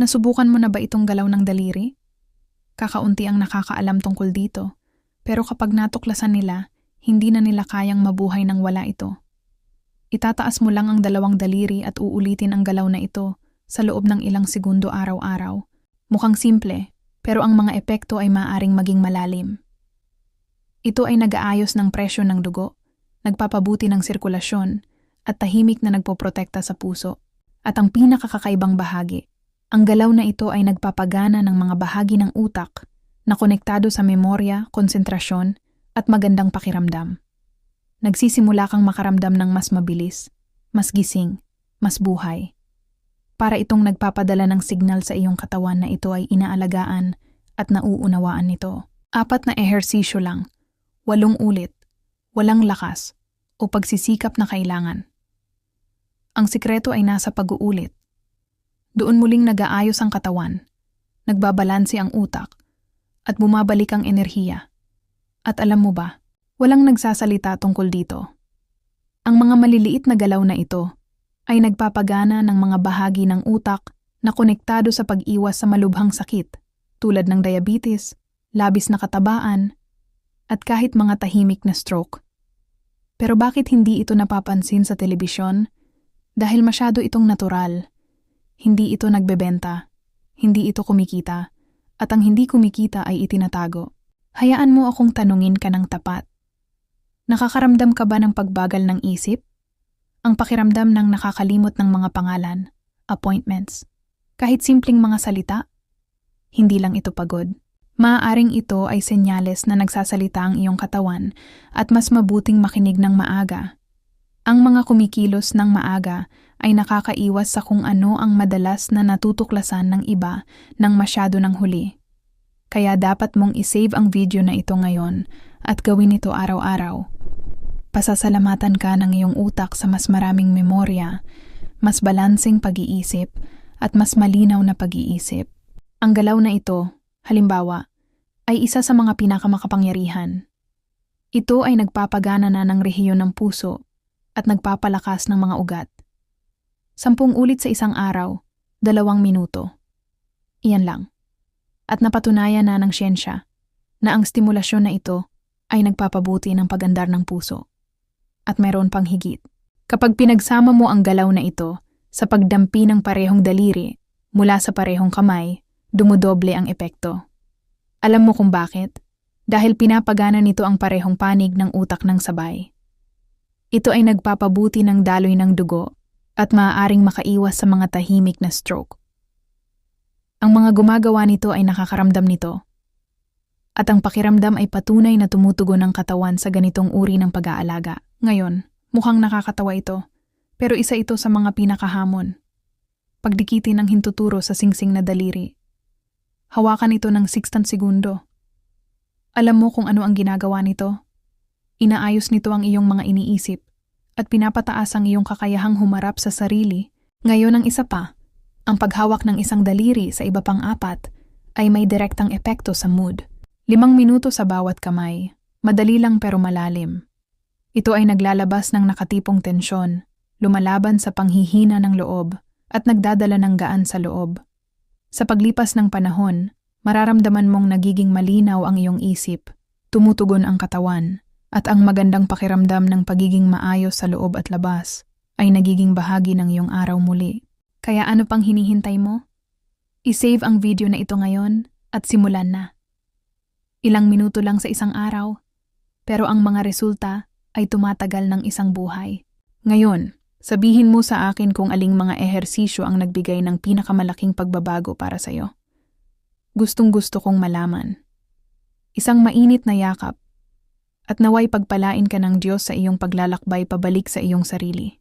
Nasubukan mo na ba itong galaw ng daliri? Kakaunti ang nakakaalam tungkol dito, pero kapag natuklasan nila, hindi na nila kayang mabuhay nang wala ito. Itataas mo lang ang dalawang daliri at uulitin ang galaw na ito sa loob ng ilang segundo araw-araw. Mukhang simple, pero ang mga epekto ay maaaring maging malalim. Ito ay nag-aayos ng presyon ng dugo, nagpapabuti ng sirkulasyon, at tahimik na nagpoprotekta sa puso. At ang pinakakakaibang bahagi, ang galaw na ito ay nagpapagana ng mga bahagi ng utak na konektado sa memorya, konsentrasyon, at magandang pakiramdam. Nagsisimula kang makaramdam ng mas mabilis, mas gising, mas buhay. Para itong nagpapadala ng signal sa iyong katawan na ito ay inaalagaan at nauunawaan nito. 4 na ehersisyo lang, 8 ulit, walang lakas, o pagsisikap na kailangan. Ang sikreto ay nasa pag-uulit. Doon muling nag-aayos ang katawan, nagbabalanse ang utak, at bumabalik ang enerhiya. At alam mo ba, walang nagsasalita tungkol dito. Ang mga maliliit na galaw na ito ay nagpapagana ng mga bahagi ng utak na konektado sa pag-iwas sa malubhang sakit tulad ng diabetes, labis na katabaan, at kahit mga tahimik na stroke. Pero bakit hindi ito napapansin sa telebisyon? Dahil masyado itong natural. Hindi ito nagbebenta, hindi ito kumikita, at ang hindi kumikita ay itinatago. Hayaan mo akong tanungin ka ng tapat. Nakakaramdam ka ba ng pagbagal ng isip? Ang pakiramdam ng nakakalimot ng mga pangalan, appointments, kahit simpleng mga salita? Hindi lang ito pagod. Maaaring ito ay senyales na nagsasalita ang iyong katawan at mas mabuting makinig ng maaga. Ang mga kumikilos ng maaga ay nakakaiwas sa kung ano ang madalas na natutuklasan ng iba ng masyado ng huli. Kaya dapat mong isave ang video na ito ngayon at gawin ito araw-araw. Pasasalamatan ka ng iyong utak sa mas maraming memorya, mas balanseng pag-iisip, at mas malinaw na pag-iisip. Ang galaw na ito, halimbawa, ay isa sa mga pinakamakapangyarihan. Ito ay nagpapagana na ng rehiyon ng puso at nagpapalakas ng mga ugat. 10 ulit sa isang araw, 2 minuto. Iyan lang. At napatunayan na ng siyensya na ang stimulasyon na ito ay nagpapabuti ng pagandar ng puso. At meron pang higit. Kapag pinagsama mo ang galaw na ito sa pagdampi ng parehong daliri mula sa parehong kamay, dumudoble ang epekto. Alam mo kung bakit? Dahil pinapagana nito ang parehong panig ng utak ng sabay. Ito ay nagpapabuti ng daloy ng dugo at maaaring makaiwas sa mga tahimik na stroke. Ang mga gumagawa nito ay nakakaramdam nito. At ang pakiramdam ay patunay na tumutugon ang katawan sa ganitong uri ng pag-aalaga. Ngayon, mukhang nakakatawa ito, pero isa ito sa mga pinakahamon. Pagdikitin ang hintuturo sa singsing na daliri. Hawakan ito ng 60 segundo. Alam mo kung ano ang ginagawa nito? Inaayos nito ang iyong mga iniisip at pinapataas ang iyong kakayahang humarap sa sarili. Ngayon ang isa pa, ang paghawak ng isang daliri sa iba pang 4 ay may direktang epekto sa mood. 5 minuto sa bawat kamay, madali lang pero malalim. Ito ay naglalabas ng nakatipong tensyon, lumalaban sa panghihina ng loob at nagdadala ng gaan sa loob. Sa paglipas ng panahon, mararamdaman mong nagiging malinaw ang iyong isip, tumutugon ang katawan, at ang magandang pakiramdam ng pagiging maayos sa loob at labas ay nagiging bahagi ng iyong araw muli. Kaya ano pang hinihintay mo? I-save ang video na ito ngayon at simulan na. Ilang minuto lang sa isang araw, pero ang mga resulta ay tumatagal ng isang buhay. Ngayon, sabihin mo sa akin kung aling mga ehersisyo ang nagbigay ng pinakamalaking pagbabago para sa'yo. Gustong-gusto kong malaman. Isang mainit na yakap, at naway pagpalain ka ng Diyos sa iyong paglalakbay pabalik sa iyong sarili.